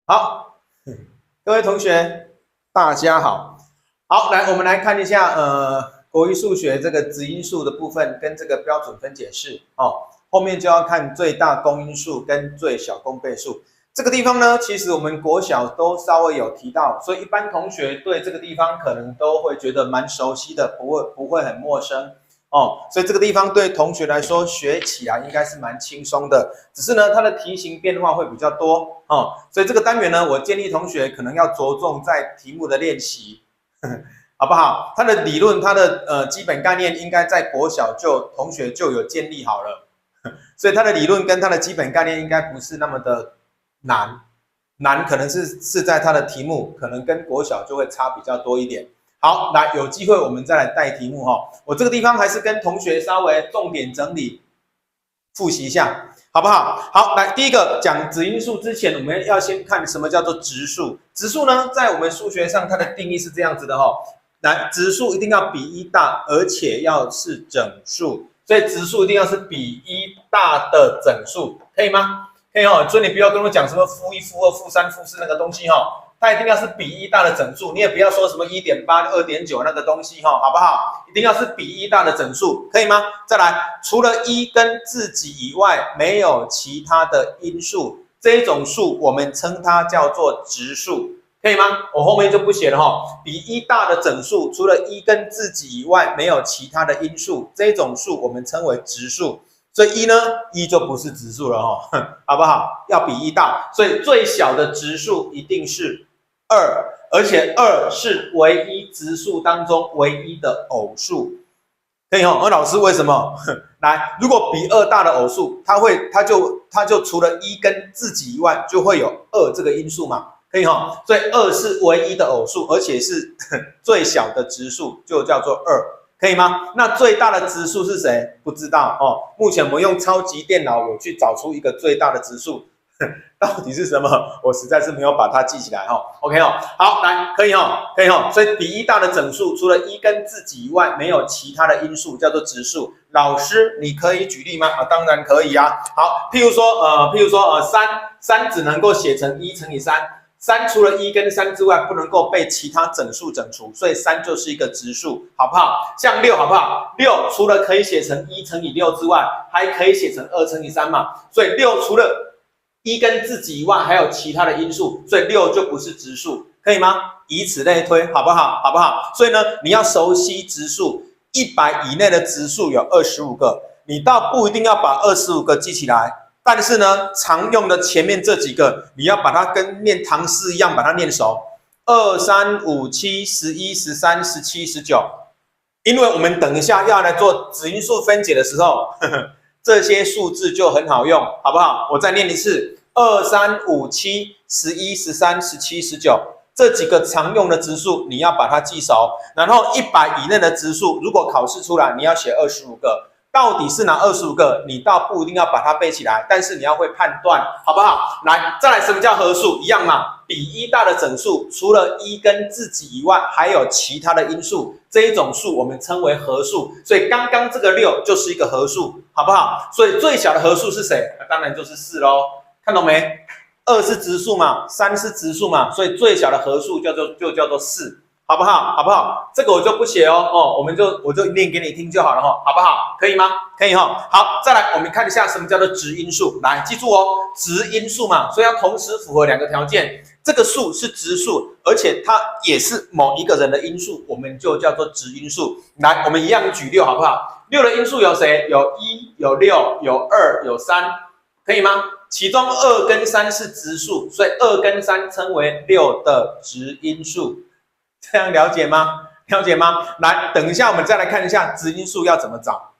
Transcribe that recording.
好，各位同学，大家好。好，来，我们来看一下，国语数学这个质因数的部分跟这个标准分解式哦。后面就要看最大公因数跟最小公倍数。这个地方呢，其实我们国小都稍微有提到，所以一般同学对这个地方可能都会觉得蛮熟悉的，不会很陌生。哦，所以这个地方对同学来说学起来应该是蛮轻松的，只是呢它的题型变化会比较多哦，所以这个单元呢，我建议同学可能要着重在题目的练习，好不好？它的理论，它的基本概念应该在国小同学就有建立好了，所以它的理论跟它的基本概念应该不是那么的难可能是在它的题目可能跟国小就会差比较多一点。好，来有机会我们再来带题目哈。我这个地方还是跟同学稍微重点整理复习一下，好不好？好，来第一个讲质因数之前，我们要先看什么叫做质数。质数呢，在我们数学上它的定义是这样子的哈。来，质数一定要比1大，而且要是整数，所以质数一定要是比1大的整数，可以吗？可以哦。所以你不要跟我讲什么负1、负2、负3、负4那个东西哈。它一定要是比1大的整数，你也不要说什么1.8、2.9那个东西哈，好不好？一定要是比1大的整数，可以吗？再来，除了1跟自己以外，没有其他的因数，这一种数我们称它叫做质数，可以吗？我后面就不写了哈。比1大的整数，除了1跟自己以外，没有其他的因数，这一种数我们称为质数。所以1呢，1就不是质数了哈，好不好？要比1大，所以最小的质数一定是2，而且2是唯一质数当中唯一的偶数，可以哈？而老师为什么？来，如果比2大的偶数，它就除了1跟自己以外，就会有2这个因数嘛，可以哈？所以2是唯一的偶数，而且是最小的质数，就叫做2。可以吗？那最大的质数是谁？不知道哦。目前我们用超级电脑有去找出一个最大的质数，到底是什么？我实在是没有把它记起来哈。OK 哦，好，来，可以哈，可以哈。所以比1大的整数，除了1跟自己以外，没有其他的因数，叫做质数。老师，你可以举例吗？啊，当然可以啊。好，譬如说3只能够写成1乘以3，3除了1跟3之外，不能够被其他整数整除，所以3就是一个质数，好不好？像6好不好？6除了可以写成1乘以6之外，还可以写成2乘以3嘛，所以6除了1跟自己以外，还有其他的因数，所以6就不是质数，可以吗？以此类推，好不好？好不好？所以呢，你要熟悉质数，100以内的质数有25个，你倒不一定要把25个记起来。但是呢，常用的前面这几个，你要把它跟念唐诗一样把它念熟。2、3、5、7、11、13、17、19，因为我们等一下要来做质因数分解的时候，这些数字就很好用，好不好？我再念一次：2、3、5、7、11、13、17、19，这几个常用的质数你要把它记熟。然后100以内的质数，如果考试出来，你要写25个。到底是哪25个？你倒不一定要把它背起来，但是你要会判断，好不好？来，再来，什么叫合数？一样嘛，比1大的整数，除了1跟自己以外，还有其他的因数，这一种数我们称为合数。所以刚刚这个6就是一个合数，好不好？所以最小的合数是谁？当然就是4咯，看懂没？2是质数嘛，3是质数嘛，所以最小的合数就叫做4。好不好？好不好？这个我就不写哦，我就念给你听就好了哈，好不好？可以吗？可以哈。好，再来我们看一下什么叫做质因数。来，记住哦，质因数嘛，所以要同时符合2个条件，这个数是质数，而且它也是某一个人的因数，我们就叫做质因数。来，我们一样举6好不好？6的因数有谁？有1，有6，有2，有3，可以吗？其中2跟3是质数，所以2跟3称为6的质因数。这样了解吗？了解吗？来，等一下我们再来看一下质因数要怎么找。